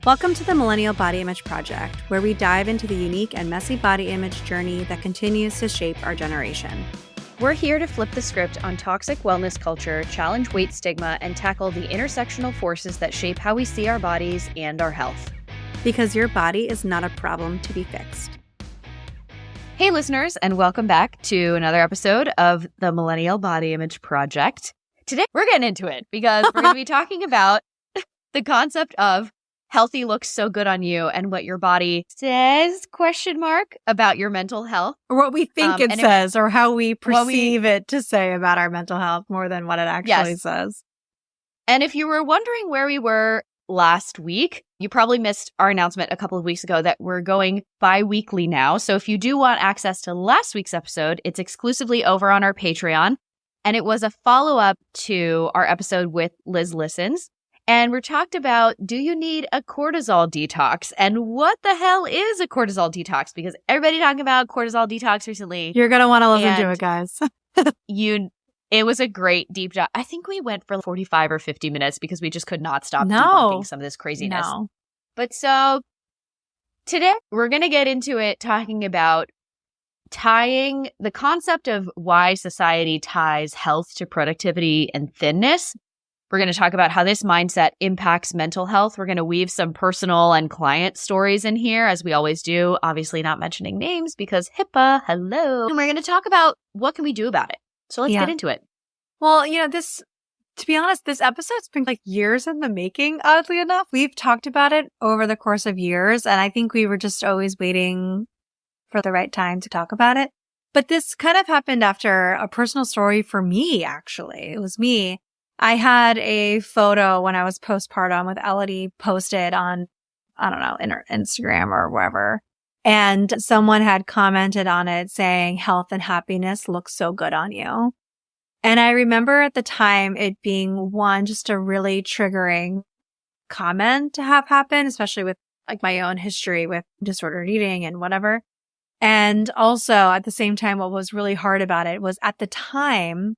Welcome to the Millennial Body Image Project, where we dive into the unique and messy body image journey that continues to shape our generation. We're here to flip the script on toxic wellness culture, challenge weight stigma, and tackle the intersectional forces that shape how we see our bodies and our health. Because your body is not a problem to be fixed. Hey listeners, and welcome back to another episode of the Millennial Body Image Project. Today we're getting into it because we're going to be talking about the concept of healthy looks so good on you and what your body says, about your mental health. Or what we think it says, or how we perceive it to say about our mental health more than what it actually says. And if you were wondering where we were last week, you probably missed our announcement a couple of weeks ago that we're going bi-weekly now. So if you do want access to last week's episode, it's exclusively over on our Patreon. And it was a follow-up to our episode with Liz Listens. And we talked about, do you need a cortisol detox? And what the hell is a cortisol detox? Because everybody talking about cortisol detox recently. You're going to want to listen to it, guys. It was a great deep dive. I think we went for 45 or 50 minutes because we just could not stop debunking some of this craziness. No. But so today we're going to get into it talking about tying the concept of why society ties health to productivity and thinness. We're going to talk about how this mindset impacts mental health. We're going to weave some personal and client stories in here, as we always do, obviously not mentioning names because HIPAA, hello. And we're going to talk about what can we do about it. So let's get into it. Well, to be honest, this episode's been like years in the making, oddly enough. We've talked about it over the course of years, and I think we were just always waiting for the right time to talk about it. But this kind of happened after a personal story for me, actually. It was me. I had a photo when I was postpartum with Elodie posted on, I don't know, Instagram or wherever. And someone had commented on it saying, health and happiness look so good on you. And I remember at the time it being just a really triggering comment to have happen, especially with like my own history with disordered eating and whatever. And also at the same time, what was really hard about it was at the time,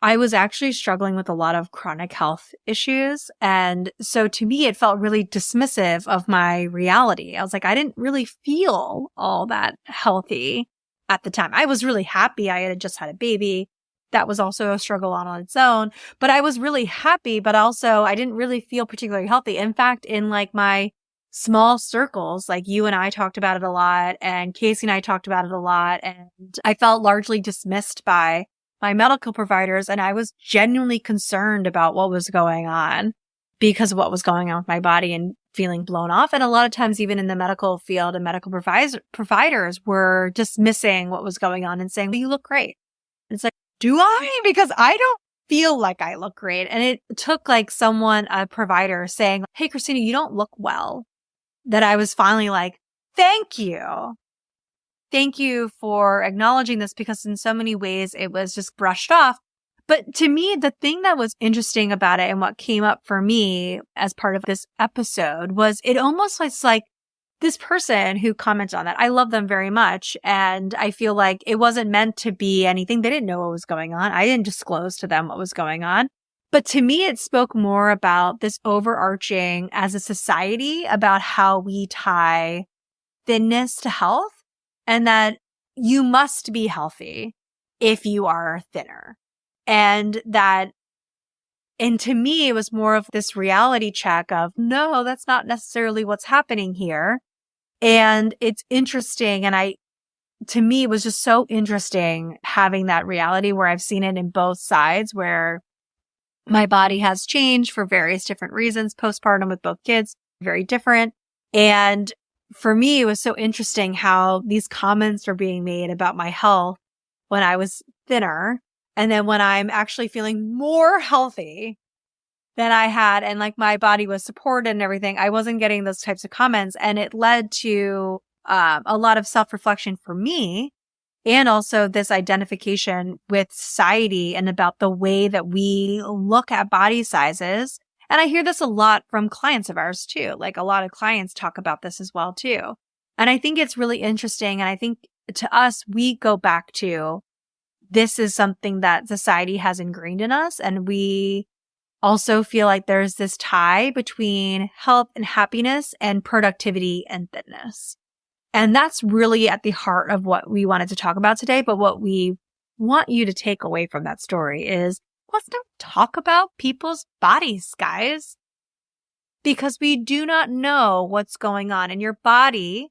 I was actually struggling with a lot of chronic health issues. And so to me, it felt really dismissive of my reality. I was like, I didn't really feel all that healthy at the time. I was really happy. I had just had a baby. That was also a struggle on its own. But I was really happy, but also I didn't really feel particularly healthy. In fact, in like my small circles, like you and I talked about it a lot, and Casey and I talked about it a lot, and I felt largely dismissed by my medical providers, and I was genuinely concerned about what was going on because of what was going on with my body and feeling blown off. And a lot of times, even in the medical field, and medical providers were dismissing what was going on and saying, well, you look great. And it's like, do I? Because I don't feel like I look great. And it took like a provider saying, hey, Christina, you don't look well, that I was finally like, thank you. Thank you for acknowledging this, because in so many ways it was just brushed off. But to me, the thing that was interesting about it and what came up for me as part of this episode was it almost was like this person who commented on that. I love them very much. And I feel like it wasn't meant to be anything. They didn't know what was going on. I didn't disclose to them what was going on. But to me, it spoke more about this overarching as a society about how we tie thinness to health. And that you must be healthy if you are thinner. And to me, it was more of this reality check of, no, that's not necessarily what's happening here. And it's interesting. And to me, it was just so interesting having that reality where I've seen it in both sides, where my body has changed for various different reasons, postpartum with both kids, very different. And for me, it was so interesting how these comments were being made about my health when I was thinner. And then when I'm actually feeling more healthy than I had, and like my body was supported and everything, I wasn't getting those types of comments. And it led to a lot of self-reflection for me, and also this identification with society and about the way that we look at body sizes. And I hear this a lot from clients of ours too. Like a lot of clients talk about this as well too. And I think it's really interesting. And I think to us, we go back to this is something that society has ingrained in us. And we also feel like there's this tie between health and happiness and productivity and thinness. And that's really at the heart of what we wanted to talk about today. But what we want you to take away from that story is let's not talk about people's bodies, guys, because we do not know what's going on. And your body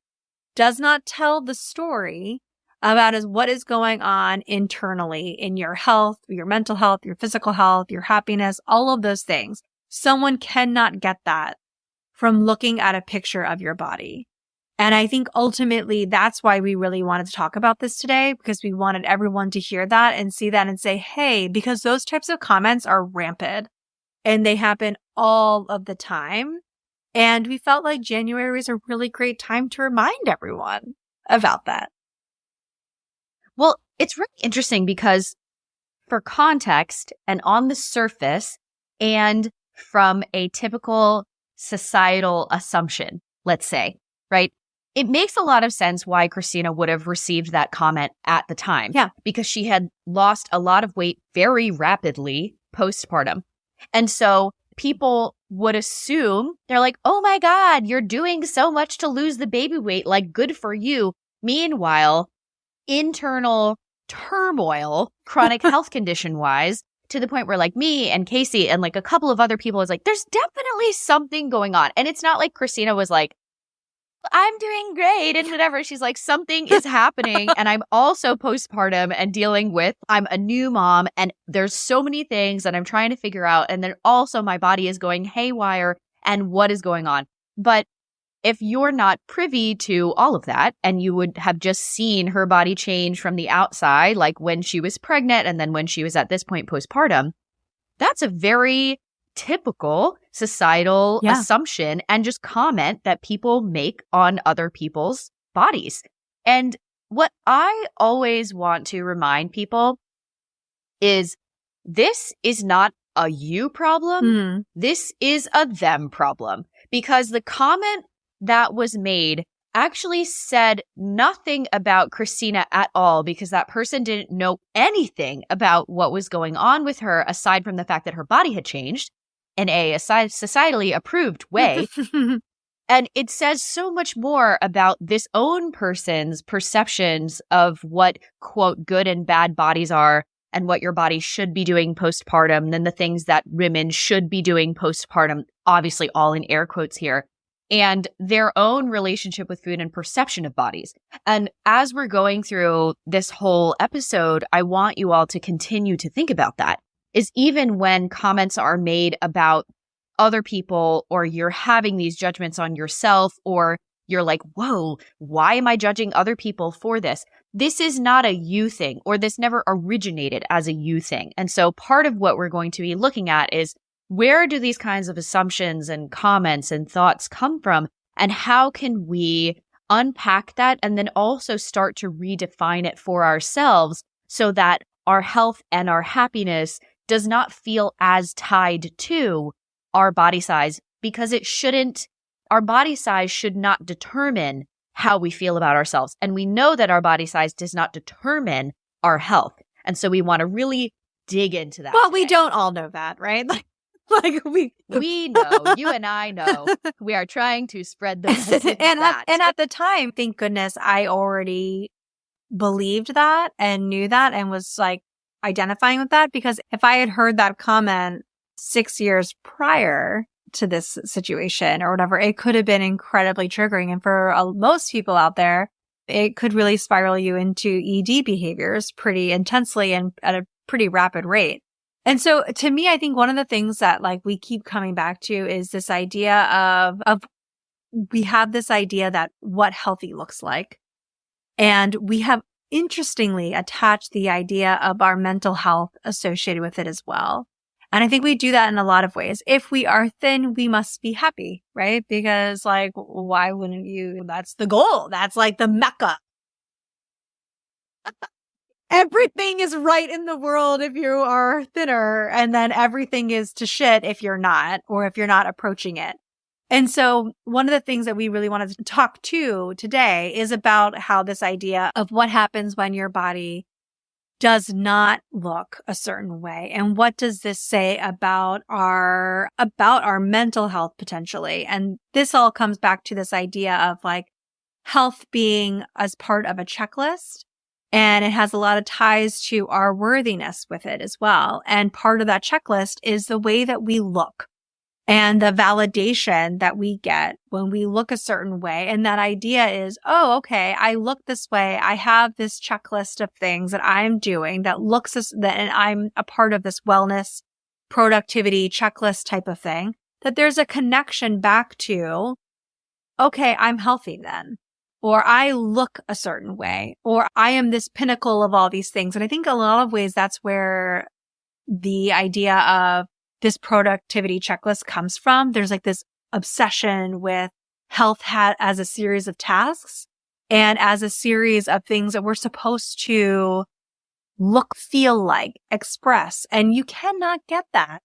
does not tell the story about what is going on internally in your health, your mental health, your physical health, your happiness, all of those things. Someone cannot get that from looking at a picture of your body. And I think ultimately that's why we really wanted to talk about this today, because we wanted everyone to hear that and see that and say, hey, because those types of comments are rampant and they happen all of the time. And we felt like January is a really great time to remind everyone about that. Well, it's really interesting because for context and on the surface and from a typical societal assumption, let's say, right? It makes a lot of sense why Christina would have received that comment at the time. Yeah. Because she had lost a lot of weight very rapidly postpartum. And so people would assume, they're like, oh my God, you're doing so much to lose the baby weight, like good for you. Meanwhile, internal turmoil, chronic health condition wise, to the point where like me and Casey and like a couple of other people was like, there's definitely something going on. And it's not like Christina was like, I'm doing great and whatever. She's like, something is happening. And I'm also postpartum and dealing with, I'm a new mom and there's so many things that I'm trying to figure out. And then also my body is going haywire and what is going on. But if you're not privy to all of that and you would have just seen her body change from the outside, like when she was pregnant and then when she was at this point postpartum, that's a very typical societal assumption and just comment that people make on other people's bodies. And what I always want to remind people is this is not a you problem. This is a them problem, because the comment that was made actually said nothing about Christina at all, because that person didn't know anything about what was going on with her aside from the fact that her body had changed in a societally approved way. And it says so much more about this own person's perceptions of what, quote, good and bad bodies are and what your body should be doing postpartum than the things that women should be doing postpartum, obviously all in air quotes here, and their own relationship with food and perception of bodies. And as we're going through this whole episode, I want you all to continue to think about that. Is even when comments are made about other people, or you're having these judgments on yourself, or you're like, whoa, why am I judging other people for this? This is not a you thing, or this never originated as a you thing. And so part of what we're going to be looking at is, where do these kinds of assumptions and comments and thoughts come from? And how can we unpack that and then also start to redefine it for ourselves so that our health and our happiness does not feel as tied to our body size, because it shouldn't. Our body size should not determine how we feel about ourselves. And we know that our body size does not determine our health. And so we want to really dig into that. Well, today. we don't all know that, right? Like we know, you and I know. We are trying to spread the message. and at the time, thank goodness, I already believed that and knew that and was like identifying with that, because if I had heard that comment 6 years prior to this situation or whatever, it could have been incredibly triggering. And for most people out there, it could really spiral you into ED behaviors pretty intensely and at a pretty rapid rate. And so to me, I think one of the things that like we keep coming back to is this idea of we have this idea that what healthy looks like. And we have interestingly attached the idea of our mental health associated with it as well. And I think we do that in a lot of ways. If we are thin, we must be happy, right? Because like, why wouldn't you? That's the goal. That's like the mecca. Everything is right in the world if you are thinner, and then everything is to shit if you're not, or if you're not approaching it. And so one of the things that we really wanted to talk to today is about how this idea of what happens when your body does not look a certain way. And what does this say about our mental health potentially? And this all comes back to this idea of like health being as part of a checklist. And it has a lot of ties to our worthiness with it as well. And part of that checklist is the way that we look and the validation that we get when we look a certain way. And that idea is, oh, okay, I look this way. I have this checklist of things that I'm doing that looks and I'm a part of this wellness, productivity checklist type of thing, that there's a connection back to, okay, I'm healthy then. Or I look a certain way, or I am this pinnacle of all these things. And I think a lot of ways that's where the idea of this productivity checklist comes from. There's like this obsession with health as a series of tasks and as a series of things that we're supposed to look, feel like, express. And you cannot get that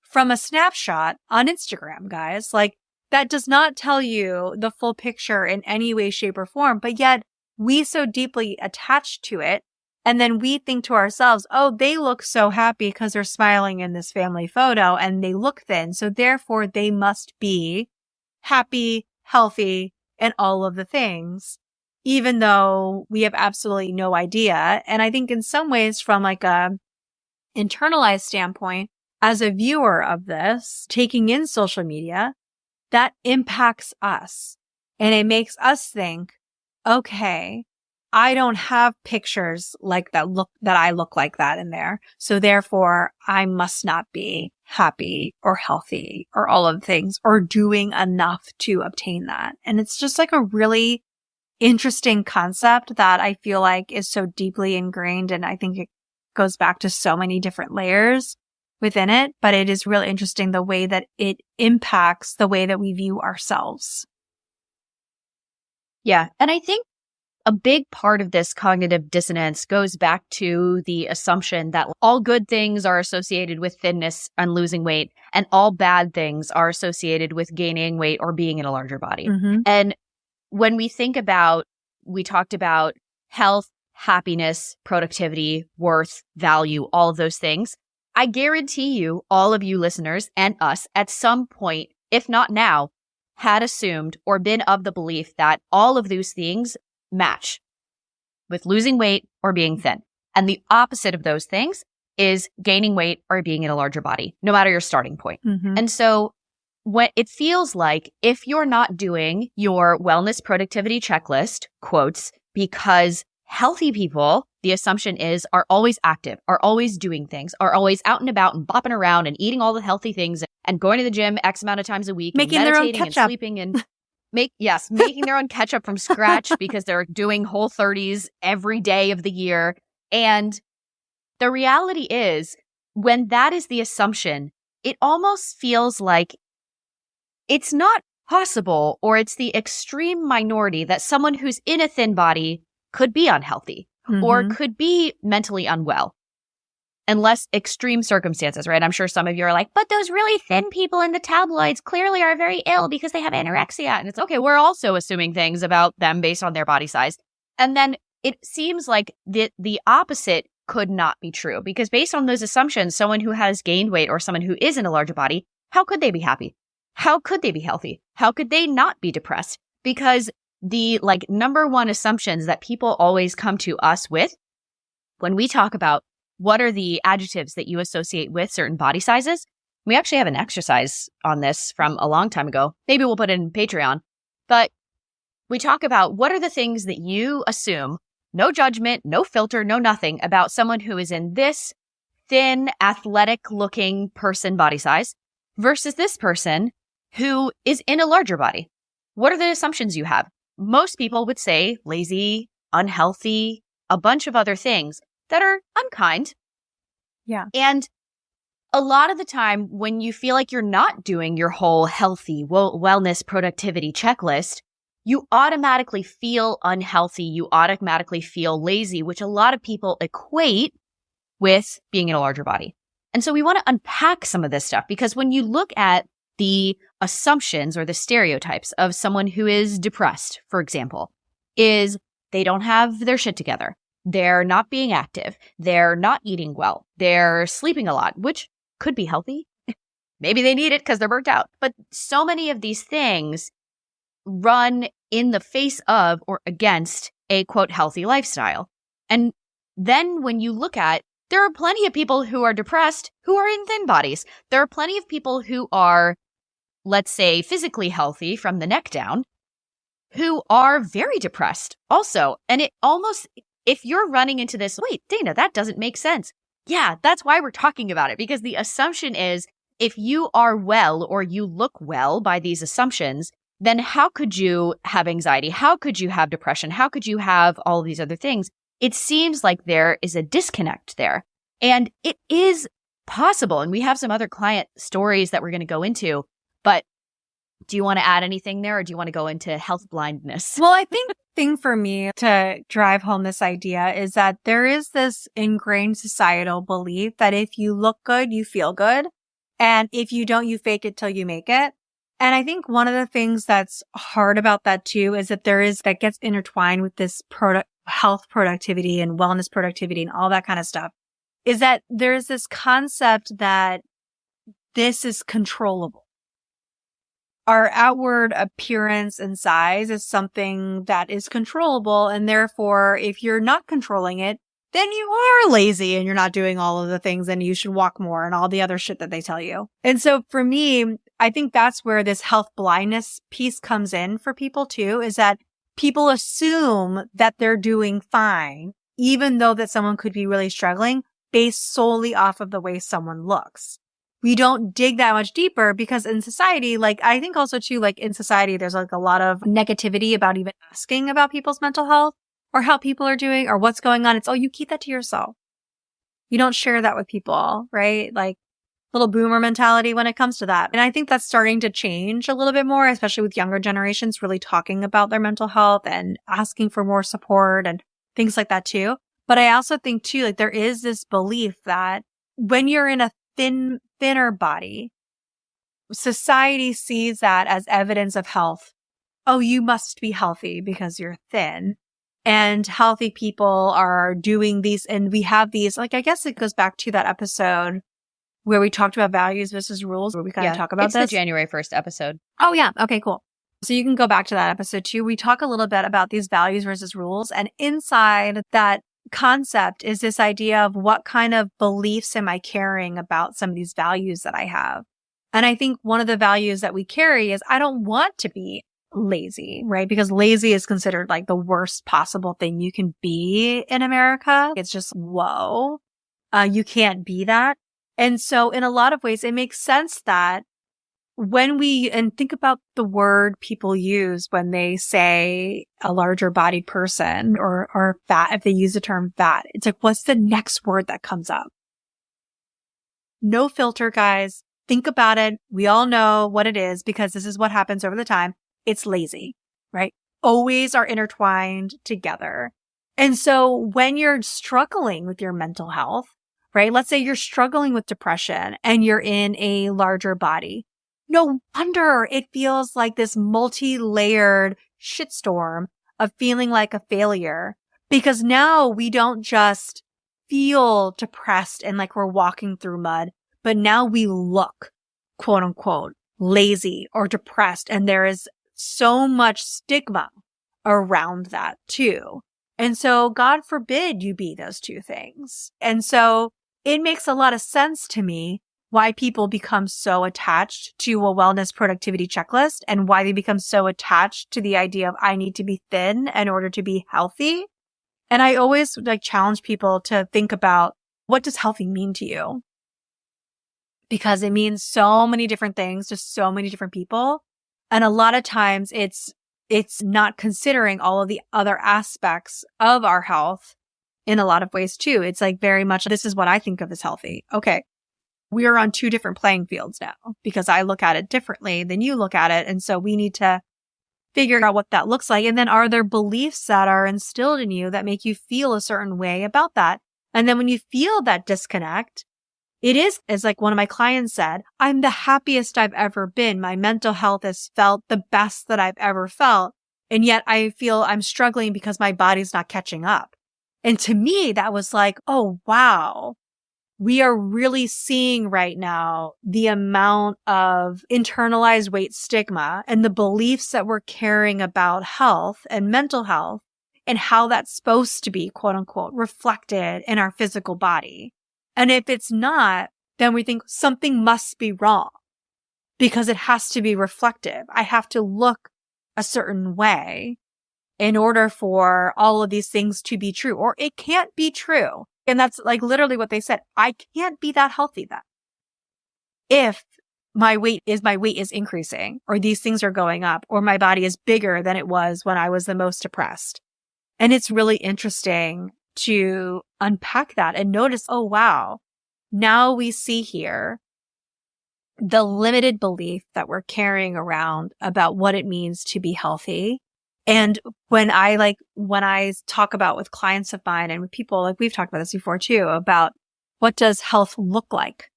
from a snapshot on Instagram, guys. Like, that does not tell you the full picture in any way, shape, or form, but yet we so deeply attach to it. And then we think to ourselves, oh, they look so happy because they're smiling in this family photo and they look thin. So therefore they must be happy, healthy, and all of the things, even though we have absolutely no idea. And I think in some ways from like a internalized standpoint, as a viewer of this, taking in social media, that impacts us and it makes us think, okay, I don't have pictures like that I look like that in there. So therefore I must not be happy or healthy or all of the things or doing enough to obtain that. And it's just like a really interesting concept that I feel like is so deeply ingrained. And I think it goes back to so many different layers within it, but it is really interesting the way that it impacts the way that we view ourselves. Yeah. And I think a big part of this cognitive dissonance goes back to the assumption that all good things are associated with thinness and losing weight, and all bad things are associated with gaining weight or being in a larger body. Mm-hmm. And when we talked about health, happiness, productivity, worth, value, all of those things. I guarantee you, all of you listeners and us at some point, if not now, had assumed or been of the belief that all of those things match with losing weight or being thin. And the opposite of those things is gaining weight or being in a larger body, no matter your starting point. Mm-hmm. And so when it feels like if you're not doing your wellness productivity checklist, quotes, because healthy people, the assumption is, are always active, are always doing things, are always out and about and bopping around and eating all the healthy things and going to the gym X amount of times a week, making and meditating their own and ketchup. sleeping and making their own ketchup from scratch because they're doing Whole30s every day of the year. And the reality is, when that is the assumption, it almost feels like it's not possible, or it's the extreme minority that someone who's in a thin body could be unhealthy or could be mentally unwell. Unless extreme circumstances, right? I'm sure some of you are like, but those really thin people in the tabloids clearly are very ill because they have anorexia. And it's okay, we're also assuming things about them based on their body size. And then it seems like the opposite could not be true, because based on those assumptions, someone who has gained weight or someone who is in a larger body, how could they be happy? How could they be healthy? How could they not be depressed? Because the number one assumptions that people always come to us with when we talk about what are the adjectives that you associate with certain body sizes, we actually have an exercise on this from a long time ago. Maybe we'll put it in Patreon. But we talk about what are the things that you assume, no judgment, no filter, no nothing, about someone who is in this thin, athletic-looking person body size versus this person who is in a larger body. What are the assumptions you have? Most people would say lazy, unhealthy, a bunch of other things that are unkind. Yeah. And a lot of the time when you feel like you're not doing your whole healthy wellness productivity checklist, you automatically feel unhealthy. You automatically feel lazy, which a lot of people equate with being in a larger body. And so we want to unpack some of this stuff, because when you look at the assumptions or the stereotypes of someone who is depressed, for example, is they don't have their shit together. they're not being active, they're not eating well, they're sleeping a lot, which could be healthy. Maybe they need it because they're burnt out. But so many of these things run in the face of or against a quote healthy lifestyle. And then when you look at, there are plenty of people who are depressed who are in thin bodies. There are plenty of people who are, let's say, physically healthy from the neck down, who are very depressed also. And it almost, if you're running into this, wait, Dana, that doesn't make sense. Yeah, that's why we're talking about it, because the assumption is if you are well or you look well by these assumptions, then how could you have anxiety? How could you have depression? How could you have all of these other things? It seems like there is a disconnect there. And it is possible. And we have some other client stories that we're going to go into. But do you want to add anything there, or do you want to go into health blindness? Well, I think the thing for me to drive home this idea is that there is this ingrained societal belief that if you look good, you feel good. And if you don't, you fake it till you make it. And I think one of the things that's hard about that too is that that gets intertwined with this health productivity and wellness productivity and all that kind of stuff, is that there's this concept that this is controllable. Our outward appearance and size is something that is controllable. And therefore, if you're not controlling it, then you are lazy and you're not doing all of the things and you should walk more and all the other shit that they tell you. And so for me, I think that's where this health blindness piece comes in for people too, is that people assume that they're doing fine, even though that someone could be really struggling based solely off of the way someone looks. We don't dig that much deeper because in society, like I think also too, like in society, there's like a lot of negativity about even asking about people's mental health or how people are doing or what's going on. It's, oh, you keep that to yourself. You don't share that with people, right? Like little boomer mentality when it comes to that. And I think that's starting to change a little bit more, especially with younger generations really talking about their mental health and asking for more support and things like that too. But I also think too, like there is this belief that when you're in a thinner body, society sees that as evidence of health. Oh, you must be healthy because you're thin. And healthy people are doing these, and we have these, like, I guess it goes back to that episode where we talked about values versus rules, where we kind of talk about this. It's the January 1st episode. Oh, yeah. Okay, cool. So you can go back to that episode too. We talk a little bit about these values versus rules. And inside that concept is this idea of what kind of beliefs am I carrying about some of these values that I have. And I think one of the values that we carry is I don't want to be lazy, right? Because lazy is considered like the worst possible thing you can be in America. It's just, whoa, you can't be that. And so in a lot of ways, it makes sense that and think about the word people use when they say a larger bodied person or fat, if they use the term fat, it's like, what's the next word that comes up? No filter, guys. Think about it. We all know what it is because this is what happens over the time. It's lazy, right? Always are intertwined together. And so when you're struggling with your mental health, right? Let's say you're struggling with depression and you're in a larger body. No wonder it feels like this multi-layered shitstorm of feeling like a failure, because now we don't just feel depressed and like we're walking through mud, but now we look, quote unquote, lazy or depressed. And there is so much stigma around that too. And so God forbid you be those two things. And so it makes a lot of sense to me why people become so attached to a wellness productivity checklist and why they become so attached to the idea of I need to be thin in order to be healthy. And I always like challenge people to think about, what does healthy mean to you? Because it means so many different things to so many different people. And a lot of times it's not considering all of the other aspects of our health in a lot of ways too. It's like very much, this is what I think of as healthy. Okay. We are on two different playing fields now because I look at it differently than you look at it. And so we need to figure out what that looks like. And then are there beliefs that are instilled in you that make you feel a certain way about that? And then when you feel that disconnect, it is, as like one of my clients said, I'm the happiest I've ever been. My mental health has felt the best that I've ever felt. And yet I feel I'm struggling because my body's not catching up. And to me, that was like, oh, wow. We are really seeing right now the amount of internalized weight stigma and the beliefs that we're carrying about health and mental health and how that's supposed to be, quote unquote, reflected in our physical body. And if it's not, then we think something must be wrong because it has to be reflective. I have to look a certain way in order for all of these things to be true, or it can't be true. And that's like literally what they said. I can't be that healthy then. If my weight is increasing, or these things are going up, or my body is bigger than it was when I was the most depressed. And it's really interesting to unpack that and notice, oh, wow, now we see here the limited belief that we're carrying around about what it means to be healthy. And when I talk about with clients of mine and with people, like we've talked about this before too, about what does health look like?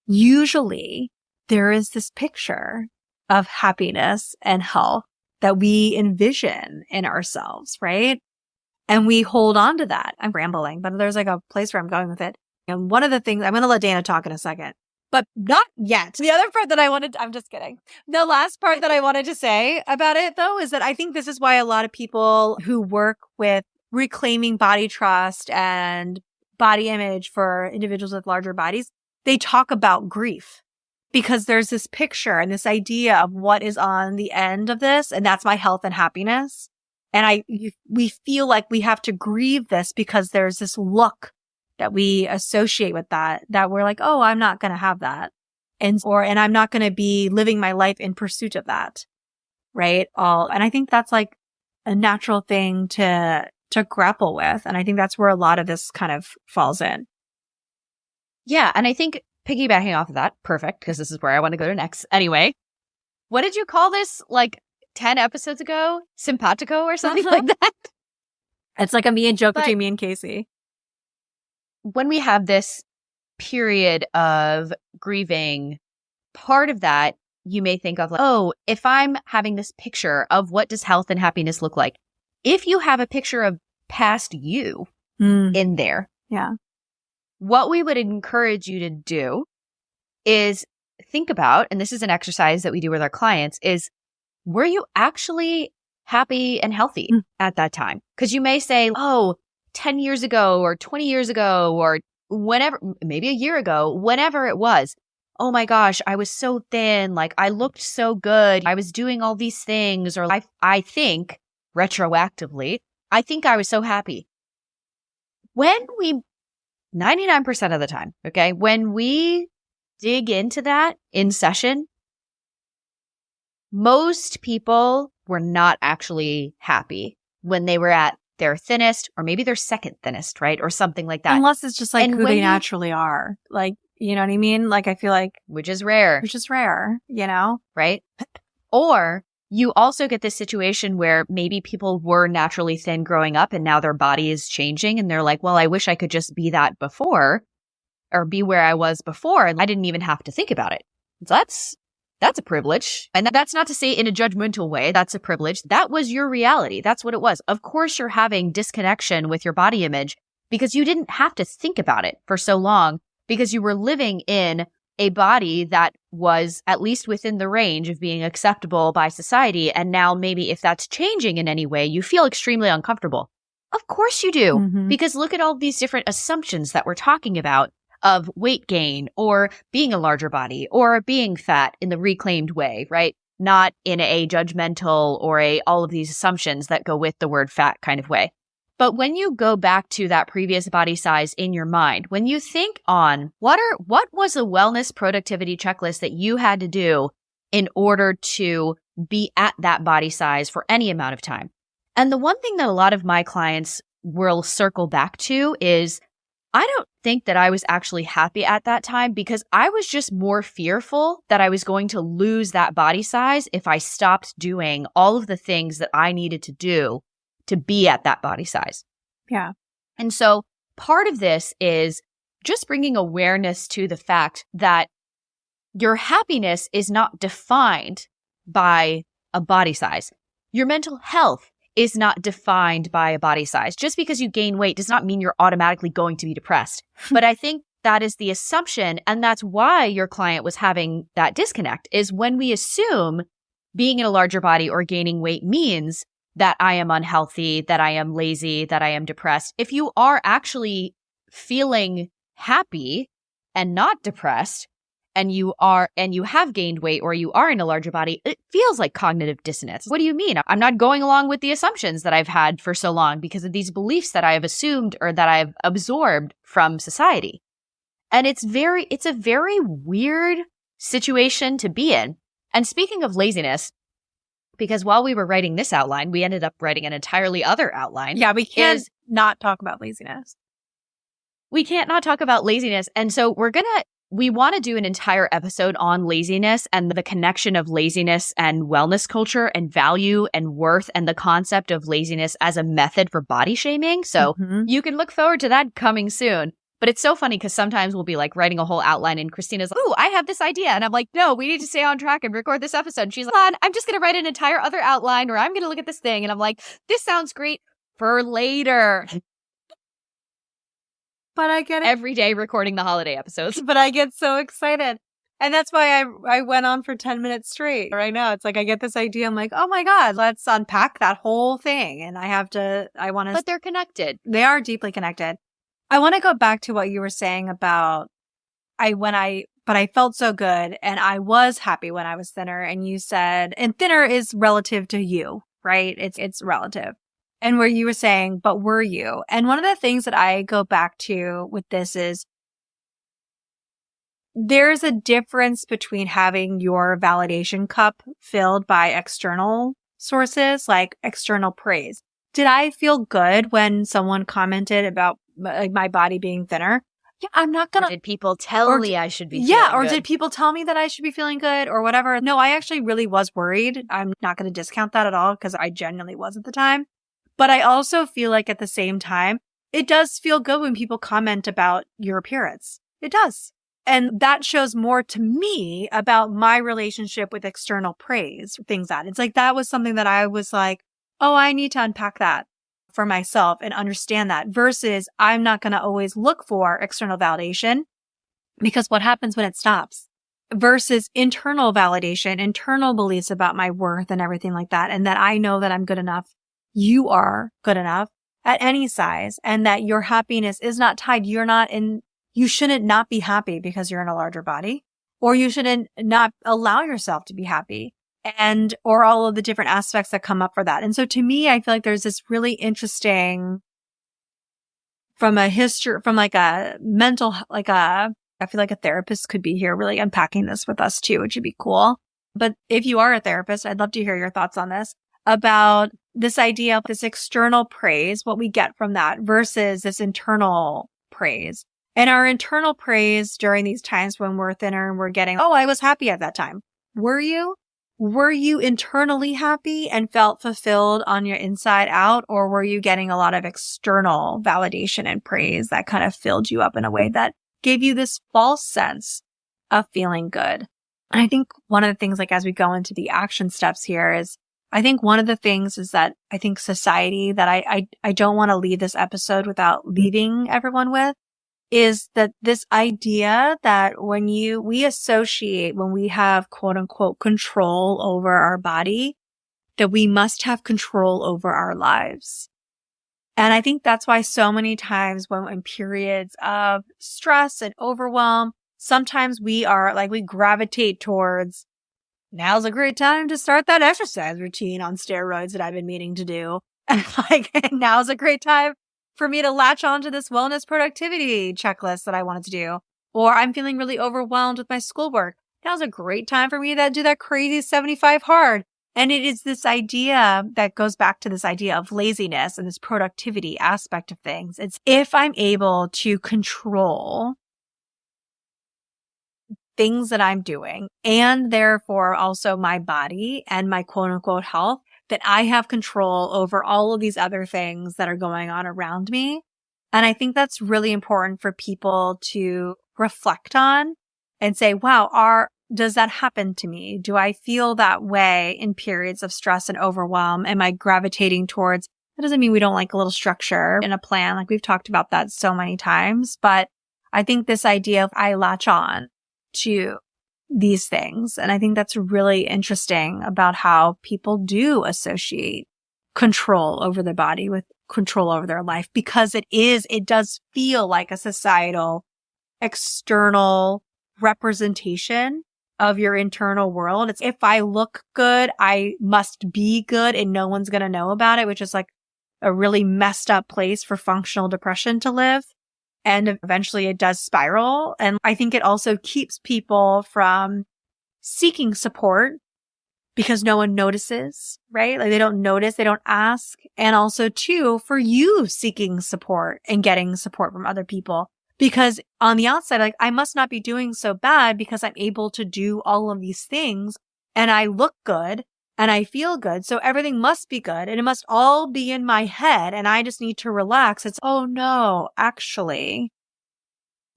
Usually there is this picture of happiness and health that we envision in ourselves, right? And we hold on to that. I'm rambling, but there's like a place where I'm going with it. And one of the things, I'm going to let Dana talk in a second, but not yet. The other part that I'm just kidding. The last part that I wanted to say about it though, is that I think this is why a lot of people who work with reclaiming body trust and body image for individuals with larger bodies, they talk about grief because there's this picture and this idea of what is on the end of this. And that's my health and happiness. And we feel like we have to grieve this because there's this look that we associate with that we're like, oh, I'm not going to have that. And I'm not going to be living my life in pursuit of that. Right. And I think that's like a natural thing to grapple with. And I think that's where a lot of this kind of falls in. Yeah. And I think piggybacking off of that, perfect, because this is where I want to go to next. Anyway, what did you call this? Like 10 episodes ago? Simpatico or something like that? It's like a me and joke between me and Casey. When we have this period of grieving, part of that you may think of like, oh, if I'm having this picture of what does health and happiness look like, if you have a picture of past you in there, yeah, what we would encourage you to do is think about, and this is an exercise that we do with our clients, is were you actually happy and healthy at that time? Because you may say, oh, 10 years ago or 20 years ago or whenever, maybe a year ago, whenever it was, oh my gosh, I was so thin. Like I looked so good. I was doing all these things. Or I think retroactively, I think I was so happy. When we, 99% of the time, okay, when we dig into that in session, most people were not actually happy when they were at their thinnest or maybe their second thinnest, right? Or something like that. Unless it's just like who they naturally are. Like, you know what I mean? Like, I feel like. Which is rare, you know? Right? Or you also get this situation where maybe people were naturally thin growing up and now their body is changing and they're like, well, I wish I could just be that before or be where I was before. And I didn't even have to think about it. So that's a privilege. And that's not to say in a judgmental way, that's a privilege. That was your reality. That's what it was. Of course, you're having disconnection with your body image because you didn't have to think about it for so long because you were living in a body that was at least within the range of being acceptable by society. And now maybe if that's changing in any way, you feel extremely uncomfortable. Of course you do, because look at all these different assumptions that we're talking about of weight gain or being a larger body or being fat in the reclaimed way, right? Not in a judgmental or all of these assumptions that go with the word fat kind of way. But when you go back to that previous body size in your mind, when you think on what was a wellness productivity checklist that you had to do in order to be at that body size for any amount of time. And the one thing that a lot of my clients will circle back to is I don't think that I was actually happy at that time because I was just more fearful that I was going to lose that body size if I stopped doing all of the things that I needed to do to be at that body size. Yeah. And so part of this is just bringing awareness to the fact that your happiness is not defined by a body size. Your mental health is not defined by a body size. Just because you gain weight does not mean you're automatically going to be depressed. But I think that is the assumption. And that's why your client was having that disconnect, is when we assume being in a larger body or gaining weight means that I am unhealthy, that I am lazy, that I am depressed. If you are actually feeling happy and not depressed, and you have gained weight or you are in a larger body, it feels like cognitive dissonance. What do you mean? I'm not going along with the assumptions that I've had for so long because of these beliefs that I have assumed or that I've absorbed from society. And it's a very weird situation to be in. And speaking of laziness, because while we were writing this outline, we ended up writing an entirely other outline. Yeah, we can't not talk about laziness. We can't not talk about laziness. And so we want to do an entire episode on laziness and the connection of laziness and wellness culture and value and worth and the concept of laziness as a method for body shaming. So you can look forward to that coming soon. But it's so funny because sometimes we'll be like writing a whole outline and Christina's like, "Ooh, I have this idea." And I'm like, "No, we need to stay on track and record this episode." And she's like, "I'm just going to write an entire other outline or I'm going to look at this thing." And I'm like, "This sounds great for later." But I get it. Every day recording the holiday episodes. But I get so excited. And that's why I went on for 10 minutes straight. Right now, it's like I get this idea. I'm like, oh my God, let's unpack that whole thing. And But they're connected. They are deeply connected. I want to go back to what you were saying about but I felt so good and I was happy when I was thinner. And you said, and thinner is relative to you, right? It's relative. And where you were saying, but were you? And one of the things that I go back to with this is there's a difference between having your validation cup filled by external sources, like external praise. Did I feel good when someone commented about my body being thinner? Yeah, I'm not gonna. Or did people tell me I should be? Yeah, or good? did people tell me that I should be feeling good or whatever? No, I actually really was worried. I'm not going to discount that at all because I genuinely was at the time. But I also feel like at the same time, it does feel good when people comment about your appearance. It does. And that shows more to me about my relationship with external praise, things that it's like that was something that I was like, oh, I need to unpack that for myself and understand that versus I'm not going to always look for external validation because what happens when it stops versus internal validation, internal beliefs about my worth and everything like that. And that I know that I'm good enough. You are good enough at any size and that your happiness is not tied. You shouldn't not be happy because you're in a larger body or you shouldn't not allow yourself to be happy or all of the different aspects that come up for that. And so to me, I feel like there's this really interesting from a history, from like a mental, I feel like a therapist could be here really unpacking this with us too, which would be cool. But if you are a therapist, I'd love to hear your thoughts on this about this idea of this external praise, what we get from that versus this internal praise. And our internal praise during these times when we're thinner and we're getting, oh, I was happy at that time. Were you? Were you internally happy and felt fulfilled on your inside out? Or were you getting a lot of external validation and praise that kind of filled you up in a way that gave you this false sense of feeling good? And I think one of the things, like as we go into the action steps here is, I think one of the things is that I think society that I don't want to leave this episode without leaving everyone with is that this idea that when we associate, when we have quote unquote control over our body, that we must have control over our lives. And I think that's why so many times when in periods of stress and overwhelm, sometimes we gravitate towards, now's a great time to start that exercise routine on steroids that I've been meaning to do. And now's a great time for me to latch onto this wellness productivity checklist that I wanted to do. Or I'm feeling really overwhelmed with my schoolwork. Now's a great time for me to do that crazy 75 hard. And it is this idea that goes back to this idea of laziness and this productivity aspect of things. It's if I'm able to control things that I'm doing and therefore also my body and my quote unquote health, that I have control over all of these other things that are going on around me. And I think that's really important for people to reflect on and say, wow, does that happen to me? Do I feel that way in periods of stress and overwhelm? Am I gravitating towards, that doesn't mean we don't like a little structure in a plan. Like we've talked about that so many times, but I think this idea of I latch on to these things. And I think that's really interesting about how people do associate control over their body with control over their life, because it does feel like a societal external representation of your internal world. It's if I look good, I must be good and no one's going to know about it, which is like a really messed up place for functional depression to live. And eventually it does spiral. And I think it also keeps people from seeking support because no one notices, right? Like they don't notice, they don't ask. And also too, for you seeking support and getting support from other people. Because on the outside, like I must not be doing so bad because I'm able to do all of these things and I look good and I feel good. So everything must be good and it must all be in my head and I just need to relax. It's, oh no, actually,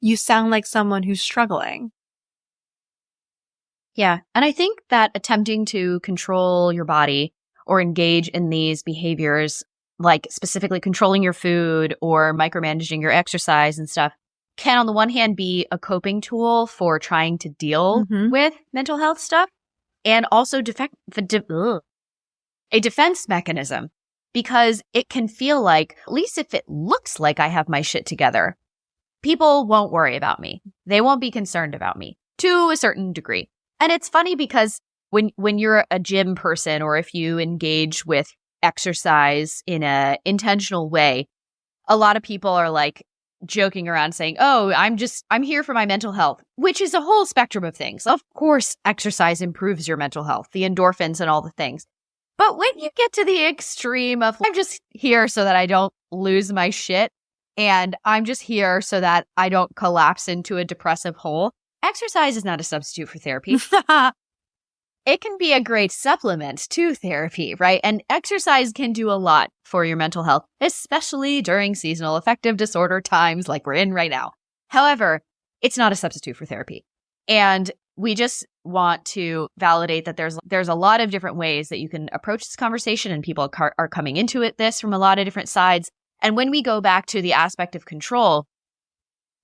you sound like someone who's struggling. Yeah. And I think that attempting to control your body or engage in these behaviors, like specifically controlling your food or micromanaging your exercise and stuff, can on the one hand be a coping tool for trying to deal with mental health stuff, and also a defense mechanism, because it can feel like, at least if it looks like I have my shit together, people won't worry about me. They won't be concerned about me to a certain degree. And it's funny because when you're a gym person, or if you engage with exercise in a intentional way, a lot of people are like joking around saying, oh, I'm here for my mental health, which is a whole spectrum of things. Of course, exercise improves your mental health, the endorphins and all the things. But when you get to the extreme of, I'm just here so that I don't lose my shit, and I'm just here so that I don't collapse into a depressive hole, exercise is not a substitute for therapy. It can be a great supplement to therapy, right? And exercise can do a lot for your mental health, especially during seasonal affective disorder times like we're in right now. However, it's not a substitute for therapy. And we just want to validate that there's a lot of different ways that you can approach this conversation, and people are coming into this from a lot of different sides. And when we go back to the aspect of control,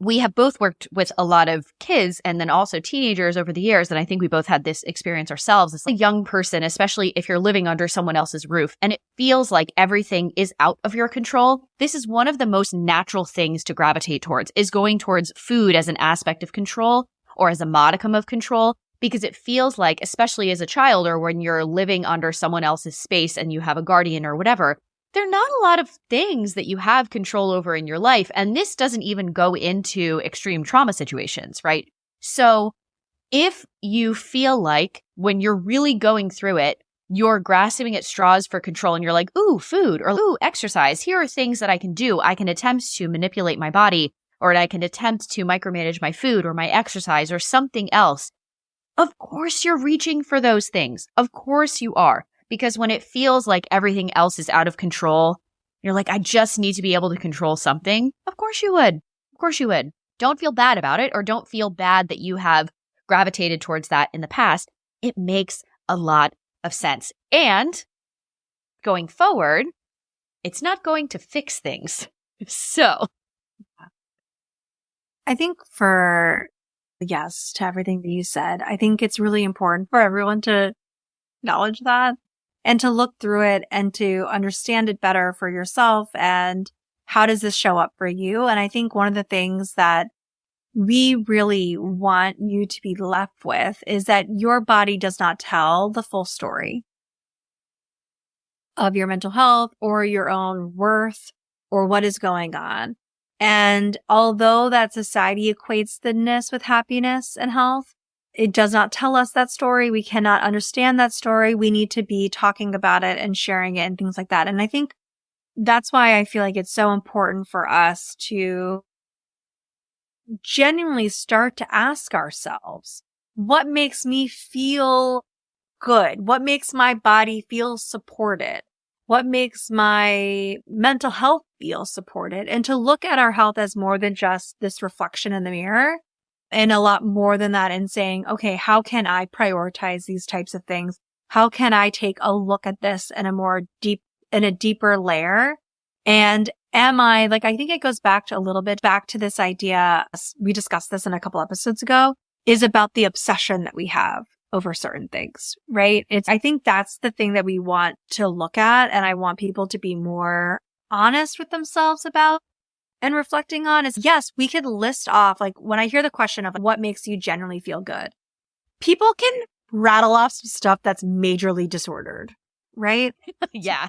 we have both worked with a lot of kids and then also teenagers over the years. And I think we both had this experience ourselves as a young person, especially if you're living under someone else's roof and it feels like everything is out of your control. This is one of the most natural things to gravitate towards, is going towards food as an aspect of control or as a modicum of control, because it feels like, especially as a child or when you're living under someone else's space and you have a guardian or whatever, there are not a lot of things that you have control over in your life. And this doesn't even go into extreme trauma situations, right? So if you feel like when you're really going through it, you're grasping at straws for control and you're like, ooh, food, or ooh, exercise, here are things that I can do. I can attempt to manipulate my body, or I can attempt to micromanage my food or my exercise or something else. Of course you're reaching for those things. Of course you are. Because when it feels like everything else is out of control, you're like, I just need to be able to control something. Of course you would. Of course you would. Don't feel bad about it, or don't feel bad that you have gravitated towards that in the past. It makes a lot of sense. And going forward, it's not going to fix things. So I think for yes to everything that you said, I think it's really important for everyone to acknowledge that and to look through it and to understand it better for yourself. And how does this show up for you? And I think one of the things that we really want you to be left with is that your body does not tell the full story of your mental health or your own worth or what is going on. And although that society equates thinness with happiness and health, it does not tell us that story. We cannot understand that story. We need to be talking about it and sharing it and things like that. And I think that's why I feel like it's so important for us to genuinely start to ask ourselves, what makes me feel good? What makes my body feel supported? What makes my mental health feel supported? And to look at our health as more than just this reflection in the mirror, and a lot more than that, and saying, okay, how can I prioritize these types of things? How can I take a look at this in a deeper layer? And am I, like, I think it goes back to a little bit back to this idea. We discussed this in a couple episodes ago, is about the obsession that we have over certain things, right? I think that's the thing that we want to look at. And I want people to be more honest with themselves about and reflecting on is, yes, we could list off, like, when I hear the question of what makes you generally feel good, people can rattle off some stuff that's majorly disordered, right? Yeah.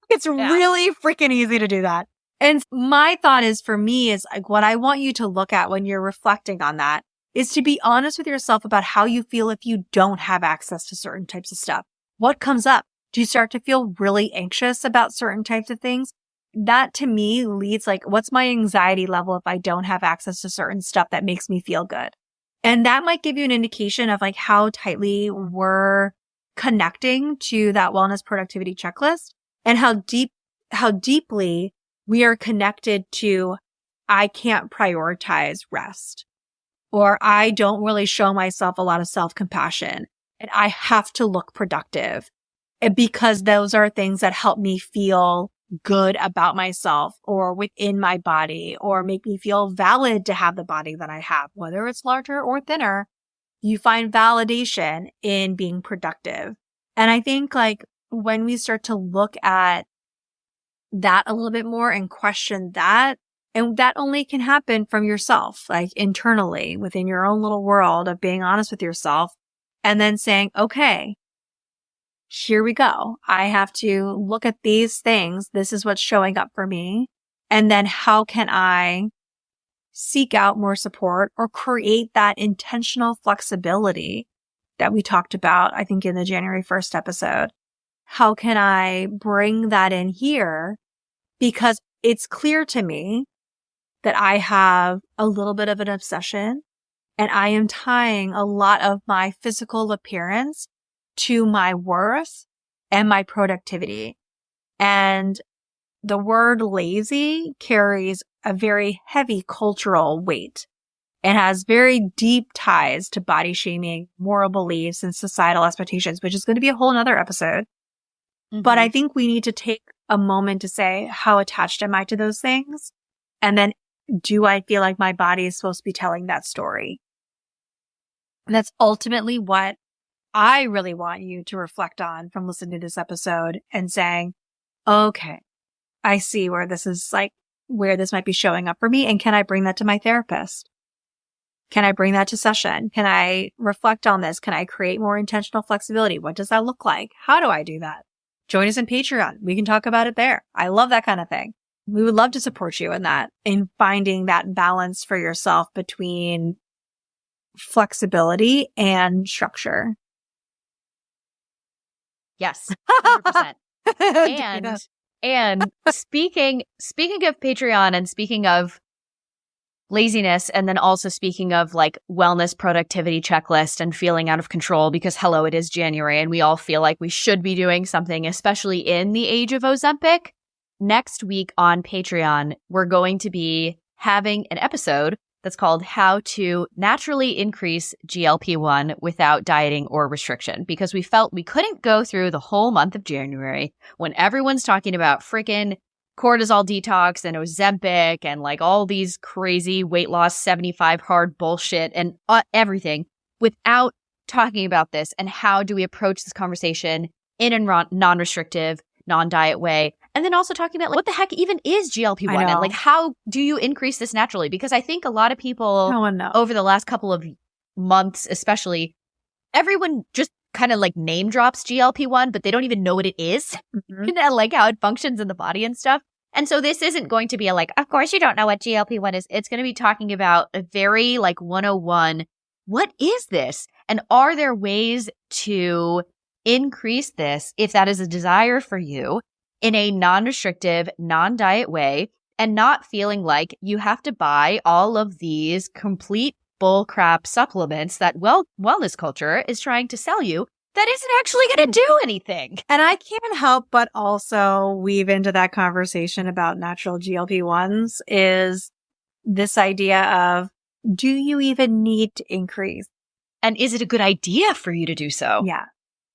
It's really freaking easy to do that. And my thought is, for me, is like, what I want you to look at when you're reflecting on that is to be honest with yourself about how you feel if you don't have access to certain types of stuff. What comes up? Do you start to feel really anxious about certain types of things? That to me leads, like, what's my anxiety level if I don't have access to certain stuff that makes me feel good? And that might give you an indication of, like, how tightly we're connecting to that wellness productivity checklist and how deeply we are connected to, I can't prioritize rest, or I don't really show myself a lot of self-compassion, and I have to look productive, because those are things that help me feel good about myself or within my body, or make me feel valid to have the body that I have, whether it's larger or thinner. You find validation in being productive. And I think, like, when we start to look at that a little bit more and question that, and that only can happen from yourself, like internally within your own little world of being honest with yourself, and then saying, okay, here we go. I have to look at these things. This is what's showing up for me. And then how can I seek out more support or create that intentional flexibility that we talked about, I think, in the January 1st episode? How can I bring that in here? Because it's clear to me that I have a little bit of an obsession, and I am tying a lot of my physical appearance to my worth and my productivity. And the word lazy carries a very heavy cultural weight and has very deep ties to body shaming, moral beliefs, and societal expectations, which is going to be a whole nother episode. Mm-hmm. But I think we need to take a moment to say, how attached am I to those things? And then, do I feel like my body is supposed to be telling that story? And that's ultimately what I really want you to reflect on from listening to this episode and saying, okay, I see where this is, like, where this might be showing up for me. And can I bring that to my therapist? Can I bring that to session? Can I reflect on this? Can I create more intentional flexibility? What does that look like? How do I do that? Join us in Patreon. We can talk about it there. I love that kind of thing. We would love to support you in that, in finding that balance for yourself between flexibility and structure. Yes, 100%. And speaking of Patreon, and speaking of laziness, and then also speaking of, like, wellness productivity checklist and feeling out of control, because hello, it is January and we all feel like we should be doing something, especially in the age of Ozempic. Next week on Patreon, we're going to be having an episode that's called How to Naturally Increase GLP-1 Without Dieting or Restriction, because we felt we couldn't go through the whole month of January when everyone's talking about freaking cortisol detox and Ozempic and, like, all these crazy weight loss 75 hard bullshit and everything, without talking about this. And how do we approach this conversation in a non-restrictive, non-diet way? And then also talking about, like, what the heck even is GLP-1? And, like, how do you increase this naturally? Because I think a lot of people over the last couple of months, especially, everyone just kind of, like, name drops GLP-1, but they don't even know what it is, and, like, how it functions in the body and stuff. And so this isn't going to be a, like, of course you don't know what GLP-1 is. It's going to be talking about a very, like, 101, what is this? And are there ways to increase this, if that is a desire for you, in a non-restrictive, non-diet way, and not feeling like you have to buy all of these complete bullcrap supplements that wellness culture is trying to sell you that isn't actually going to do anything. And I can't help but also weave into that conversation about natural GLP-1s is this idea of, do you even need to increase? And is it a good idea for you to do so? Yeah.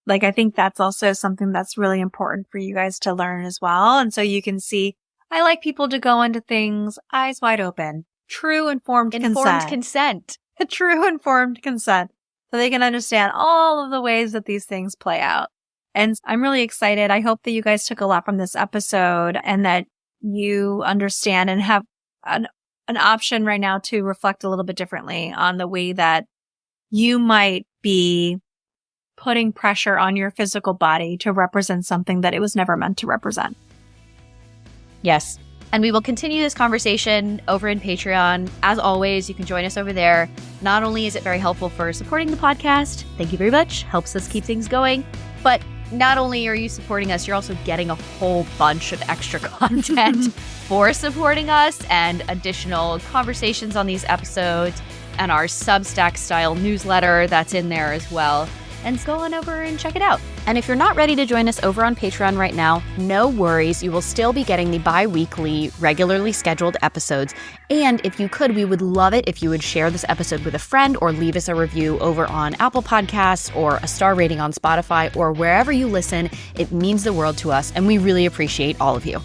Like, I think that's also something that's really important for you guys to learn as well. And so you can see, I like people to go into things eyes wide open. True informed consent. True informed consent. So they can understand all of the ways that these things play out. And I'm really excited. I hope that you guys took a lot from this episode and that you understand and have an option right now to reflect a little bit differently on the way that you might be putting pressure on your physical body to represent something that it was never meant to represent. Yes. And we will continue this conversation over in Patreon. As always, you can join us over there. Not only is it very helpful for supporting the podcast, thank you very much, helps us keep things going, but not only are you supporting us, you're also getting a whole bunch of extra content for supporting us and additional conversations on these episodes and our Substack style newsletter that's in there as well. And go on over and check it out. And if you're not ready to join us over on Patreon right now, no worries. You will still be getting the bi-weekly, regularly scheduled episodes. And if you could, we would love it if you would share this episode with a friend or leave us a review over on Apple Podcasts or a star rating on Spotify or wherever you listen. It means the world to us, and we really appreciate all of you.